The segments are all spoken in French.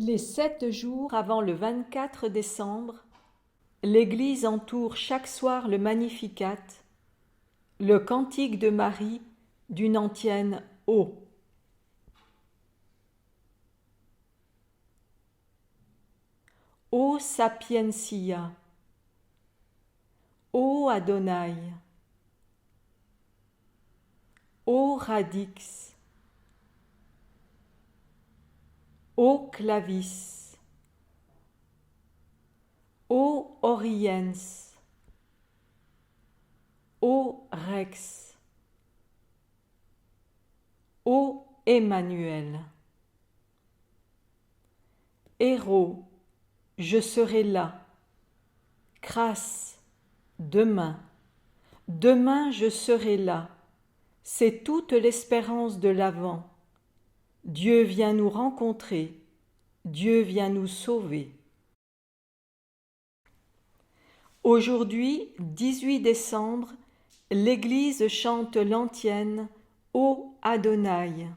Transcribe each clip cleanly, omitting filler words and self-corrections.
Les 7 jours avant le 24 décembre, l'Église entoure chaque soir le Magnificat, le cantique de Marie d'une antienne ô. Ô sapientia, ô Adonai, ô radix, ô clavis, ô oriens, ô rex, ô Emmanuel. Héros, je serai là. Crasse, demain. Demain je serai là. C'est toute l'espérance de l'Avent. Dieu vient nous rencontrer. Dieu vient nous sauver. Aujourd'hui, 18 décembre, l'Église chante l'antienne Ô Adonai.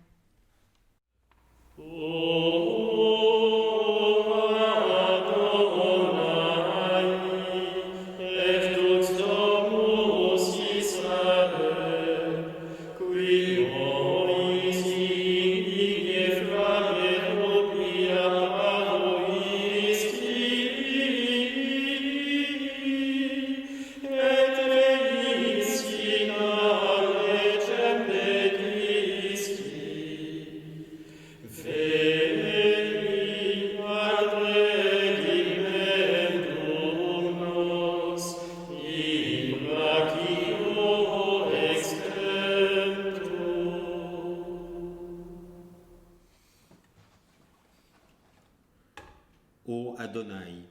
Ô Adonai,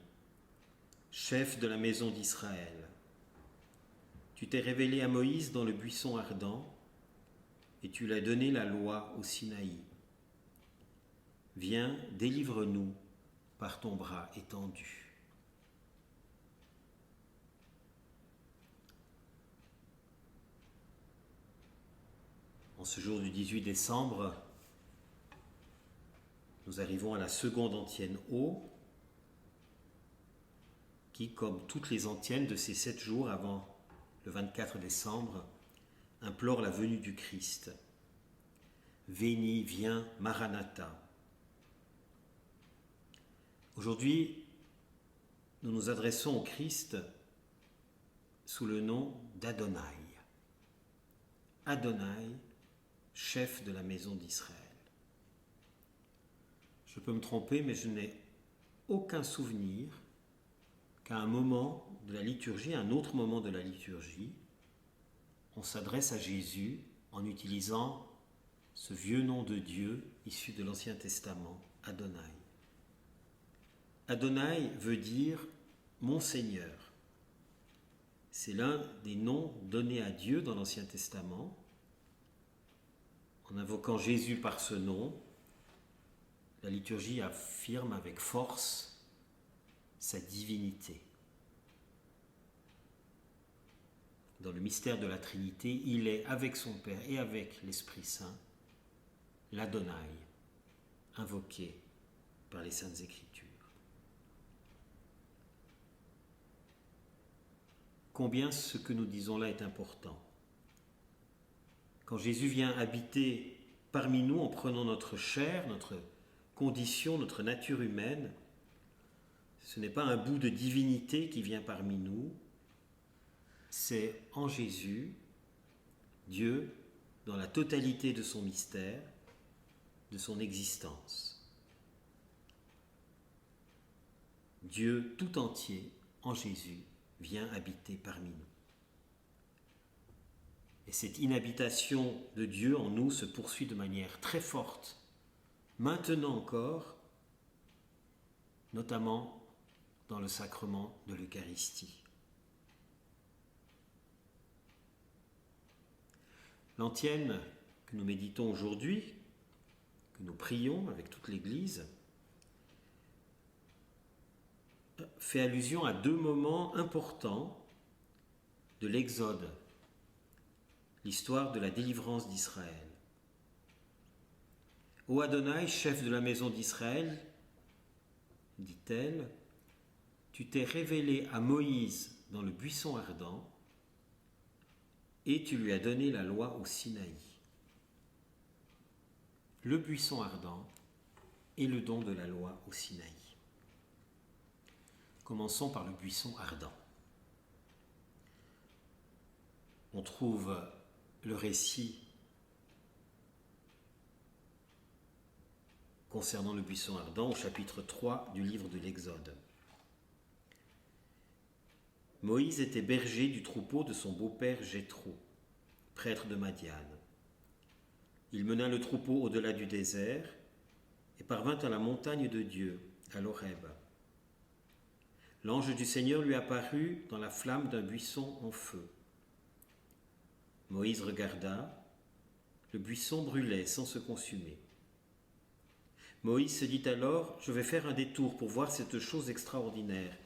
chef de la maison d'Israël, tu t'es révélé à Moïse dans le buisson ardent et tu lui as donné la loi au Sinaï. Viens, délivre-nous par ton bras étendu. En ce jour du 18 décembre, nous arrivons à la seconde antienne Ô, qui, comme toutes les antiennes de ces 7 jours avant le 24 décembre, implore la venue du Christ. Veni, viens, Maranatha. Aujourd'hui, nous nous adressons au Christ sous le nom d'Adonai. Adonai, chef de la maison d'Israël. Je peux me tromper, mais je n'ai aucun souvenir qu'à un moment de la liturgie, un autre moment de la liturgie, on s'adresse à Jésus en utilisant ce vieux nom de Dieu issu de l'Ancien Testament, Adonai. Adonai veut dire « mon Seigneur ». C'est l'un des noms donnés à Dieu dans l'Ancien Testament. En invoquant Jésus par ce nom, la liturgie affirme avec force sa divinité. Dans le mystère de la Trinité, il est avec son Père et avec l'Esprit Saint, l'Adonai, invoqué par les Saintes Écritures. Combien ce que nous disons là est important. Quand Jésus vient habiter parmi nous en prenant notre chair, notre condition, notre nature humaine, ce n'est pas un bout de divinité qui vient parmi nous, c'est en Jésus, Dieu, dans la totalité de son mystère, de son existence. Dieu tout entier, en Jésus, vient habiter parmi nous. Et cette inhabitation de Dieu en nous se poursuit de manière très forte, maintenant encore, notamment dans le sacrement de l'Eucharistie. L'antienne que nous méditons aujourd'hui, que nous prions avec toute l'Église, fait allusion à 2 moments importants de l'Exode, l'histoire de la délivrance d'Israël. Ô Adonai, chef de la maison d'Israël, dit-elle, tu t'es révélé à Moïse dans le buisson ardent et tu lui as donné la loi au Sinaï. Le buisson ardent et le don de la loi au Sinaï. Commençons par le buisson ardent. On trouve le récit concernant le buisson ardent au chapitre 3 du livre de l'Exode. Moïse était berger du troupeau de son beau-père Jéthro, prêtre de Madian. Il mena le troupeau au-delà du désert et parvint à la montagne de Dieu, à l'Horeb. L'ange du Seigneur lui apparut dans la flamme d'un buisson en feu. Moïse regarda, le buisson brûlait sans se consumer. Moïse se dit alors, je vais faire un détour pour voir cette chose extraordinaire.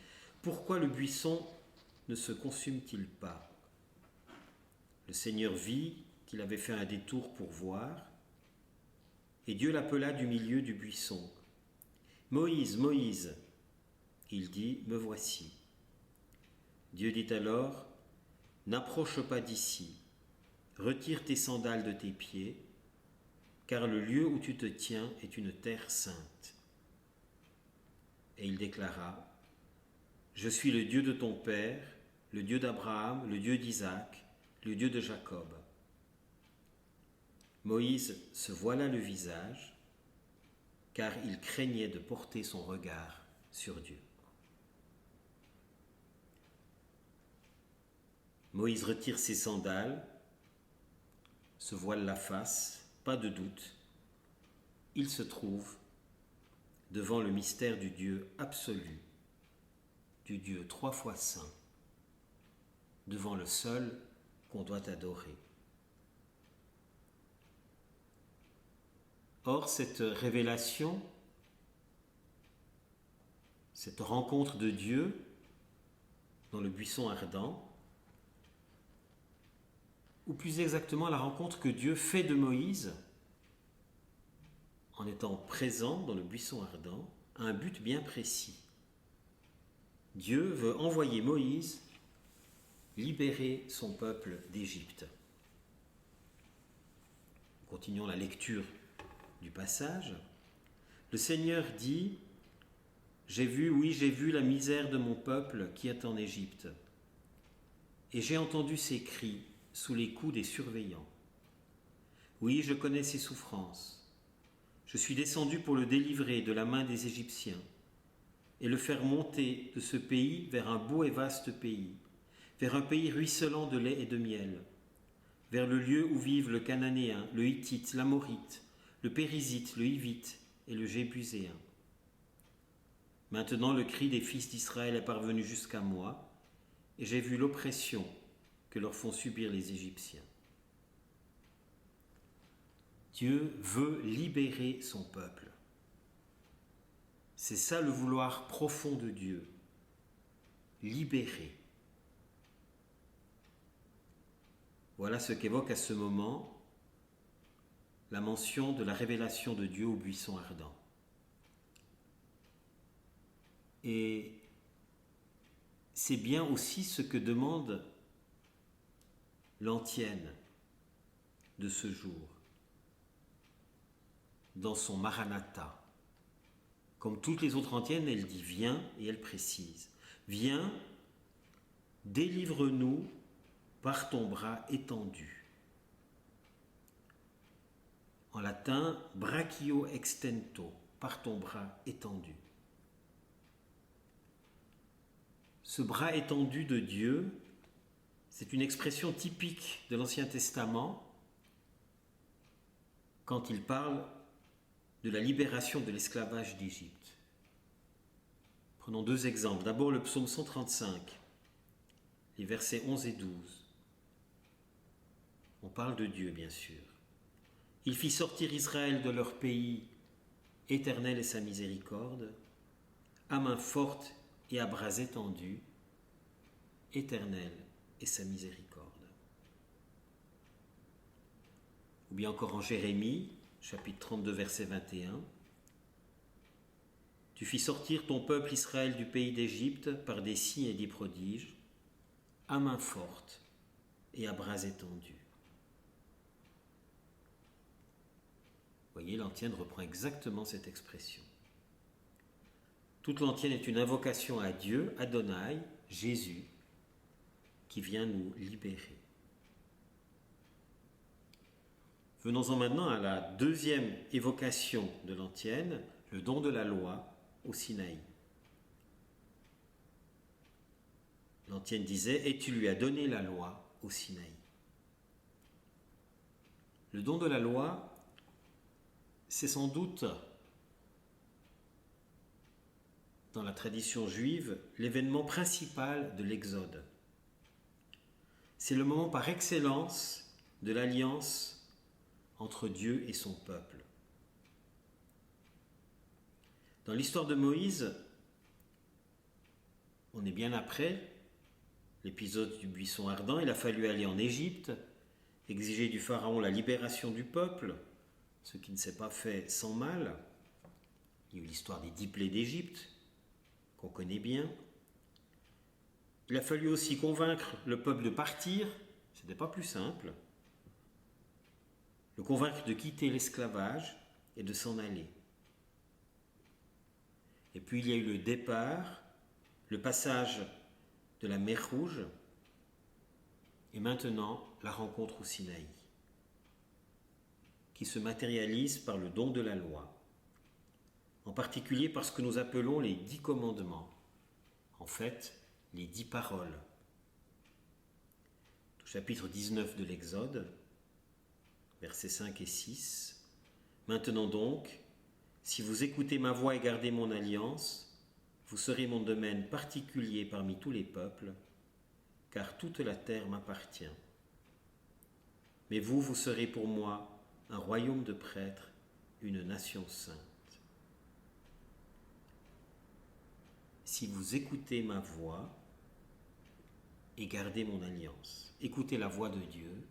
Pourquoi le buisson ne se consume-t-il pas? Le Seigneur vit qu'il avait fait un détour pour voir, et Dieu l'appela du milieu du buisson. Moïse, Moïse. Il dit, me voici. Dieu dit alors, n'approche pas d'ici, retire tes sandales de tes pieds, car le lieu où tu te tiens est une terre sainte. Et il déclara, je suis le Dieu de ton père, le Dieu d'Abraham, le Dieu d'Isaac, le Dieu de Jacob. Moïse se voila le visage, car il craignait de porter son regard sur Dieu. Moïse retire ses sandales, se voile la face, pas de doute, il se trouve devant le mystère du Dieu absolu, du Dieu 3 fois saint, devant le seul qu'on doit adorer. Or, cette révélation, cette rencontre de Dieu dans le buisson ardent, ou plus exactement la rencontre que Dieu fait de Moïse en étant présent dans le buisson ardent, a un but bien précis. Dieu veut envoyer Moïse libérer son peuple d'Égypte. Continuons la lecture du passage. Le Seigneur dit, j'ai vu la misère de mon peuple qui est en Égypte, et j'ai entendu ses cris sous les coups des surveillants. Oui, je connais ses souffrances. Je suis descendu pour le délivrer de la main des Égyptiens et le faire monter de ce pays vers un beau et vaste pays, vers un pays ruisselant de lait et de miel, vers le lieu où vivent le Cananéen, le Hittite, l'Amorite, le Périzite, le Hivite et le Jébuséen. Maintenant le cri des fils d'Israël est parvenu jusqu'à moi, et j'ai vu l'oppression que leur font subir les Égyptiens. Dieu veut libérer son peuple. C'est ça le vouloir profond de Dieu, libérer. Voilà ce qu'évoque à ce moment la mention de la révélation de Dieu au buisson ardent. Et c'est bien aussi ce que demande l'antienne de ce jour, dans son Maranatha. Comme toutes les autres antiennes, elle dit « viens » et elle précise « viens, délivre-nous par ton bras étendu ». En latin, « brachio extento », par ton bras étendu. Ce bras étendu de Dieu, c'est une expression typique de l'Ancien Testament quand il parle de la libération de l'esclavage d'Égypte. Prenons 2 exemples. D'abord le psaume 135, les versets 11 et 12. On parle de Dieu, bien sûr. Il fit sortir Israël de leur pays, éternel est sa miséricorde, à main forte et à bras étendus, éternel est sa miséricorde. Ou bien encore en Jérémie, chapitre 32, verset 21. Tu fis sortir ton peuple Israël du pays d'Égypte par des signes et des prodiges, à main forte et à bras étendus. Vous voyez, l'antienne reprend exactement cette expression. Toute l'antienne est une invocation à Dieu, Adonai, Jésus, qui vient nous libérer. Venons-en maintenant à la deuxième évocation de l'antienne, le don de la loi au Sinaï. L'antienne disait « Et tu lui as donné la loi au Sinaï ». Le don de la loi, c'est sans doute, dans la tradition juive, l'événement principal de l'Exode. C'est le moment par excellence de l'alliance entre Dieu et son peuple. Dans l'histoire de Moïse, on est bien après l'épisode du buisson ardent. Il a fallu aller en Égypte, exiger du pharaon la libération du peuple, ce qui ne s'est pas fait sans mal. Il y a eu l'histoire des 10 plaies d'Égypte, qu'on connaît bien. Il a fallu aussi convaincre le peuple de partir, ce n'était pas plus simple. Le convaincre de quitter l'esclavage et de s'en aller. Et puis il y a eu le départ, le passage de la mer Rouge, et maintenant la rencontre au Sinaï, qui se matérialise par le don de la loi, en particulier par ce que nous appelons les 10 commandements, en fait les 10 paroles. Au chapitre 19 de l'Exode, versets 5 et 6, « Maintenant donc, si vous écoutez ma voix et gardez mon alliance, vous serez mon domaine particulier parmi tous les peuples, car toute la terre m'appartient. Mais vous, vous serez pour moi un royaume de prêtres, une nation sainte. Si vous écoutez ma voix et gardez mon alliance, écoutez la voix de Dieu,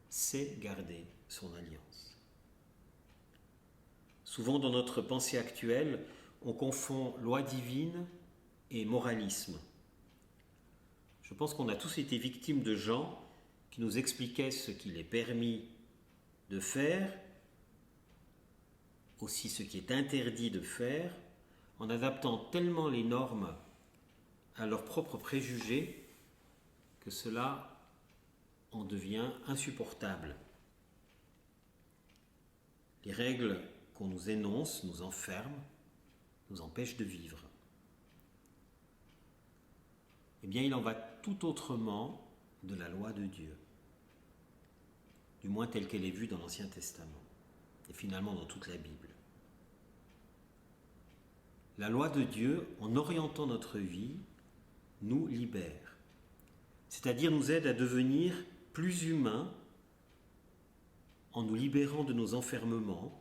c'est garder son alliance. Souvent dans notre pensée actuelle, on confond loi divine et moralisme. Je pense qu'on a tous été victimes de gens qui nous expliquaient ce qu'il est permis de faire, aussi ce qui est interdit de faire, en adaptant tellement les normes à leurs propres préjugés que cela en devient insupportable. Les règles qu'on nous énonce nous enferment, nous empêchent de vivre. Eh bien, il en va tout autrement de la loi de Dieu, du moins telle qu'elle est vue dans l'Ancien Testament, et finalement dans toute la Bible. La loi de Dieu, en orientant notre vie, nous libère, c'est-à-dire nous aide à devenir plus humains en nous libérant de nos enfermements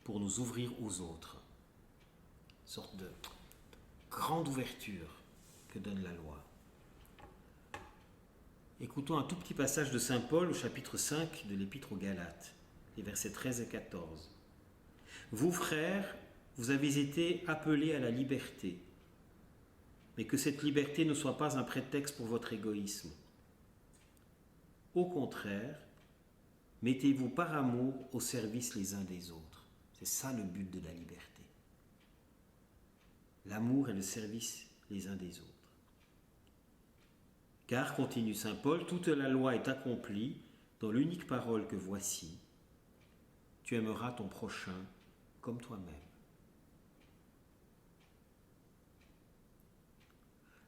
pour nous ouvrir aux autres. Une sorte de grande ouverture que donne la loi. Écoutons un tout petit passage de Saint Paul au chapitre 5 de l'Épître aux Galates, les versets 13 et 14. « Vous, frères, vous avez été appelés à la liberté, mais que cette liberté ne soit pas un prétexte pour votre égoïsme. Au contraire, mettez-vous par amour au service les uns des autres. » C'est ça le but de la liberté. L'amour et le service les uns des autres. Car, continue saint Paul, toute la loi est accomplie dans l'unique parole que voici, tu aimeras ton prochain comme toi-même.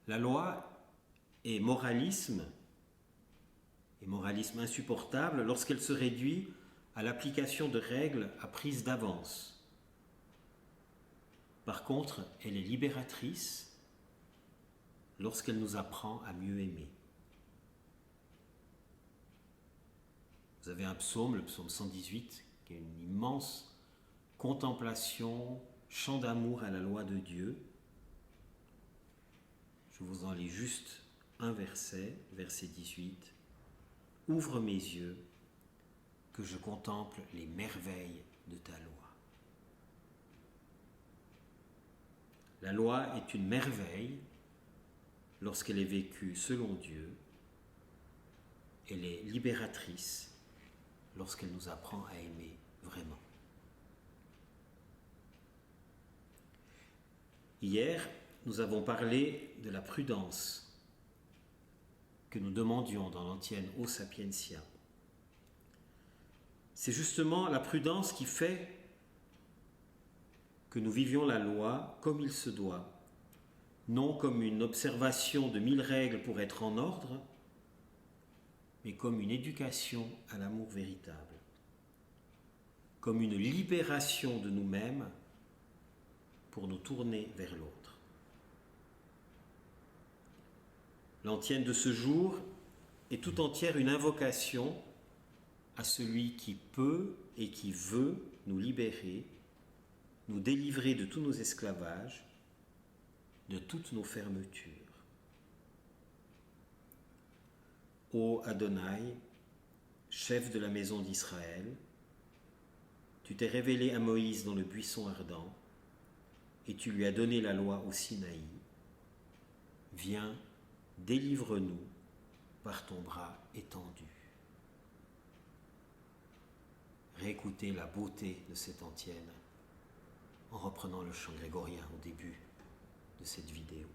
La loi est moralisme insupportable lorsqu'elle se réduit à l'application de règles à prise d'avance. Par contre, elle est libératrice lorsqu'elle nous apprend à mieux aimer. Vous avez un psaume, le psaume 118, qui est une immense contemplation, chant d'amour à la loi de Dieu. Je vous en lis juste un verset, verset 18. « Ouvre mes yeux, que je contemple les merveilles de ta loi. » La loi est une merveille lorsqu'elle est vécue selon Dieu. Elle est libératrice lorsqu'elle nous apprend à aimer vraiment. Hier, nous avons parlé de la prudence que nous demandions dans l'antienne O Sapientia. C'est justement la prudence qui fait que nous vivions la loi comme il se doit, non comme une observation de 1000 règles pour être en ordre, mais comme une éducation à l'amour véritable, comme une libération de nous-mêmes pour nous tourner vers l'autre. L'antienne de ce jour est tout entière une invocation à celui qui peut et qui veut nous libérer, nous délivrer de tous nos esclavages, de toutes nos fermetures. Ô Adonai, chef de la maison d'Israël, tu t'es révélé à Moïse dans le buisson ardent et tu lui as donné la loi au Sinaï. Viens, délivre-nous par ton bras étendu. Réécoutez la beauté de cette antienne en reprenant le chant grégorien au début de cette vidéo.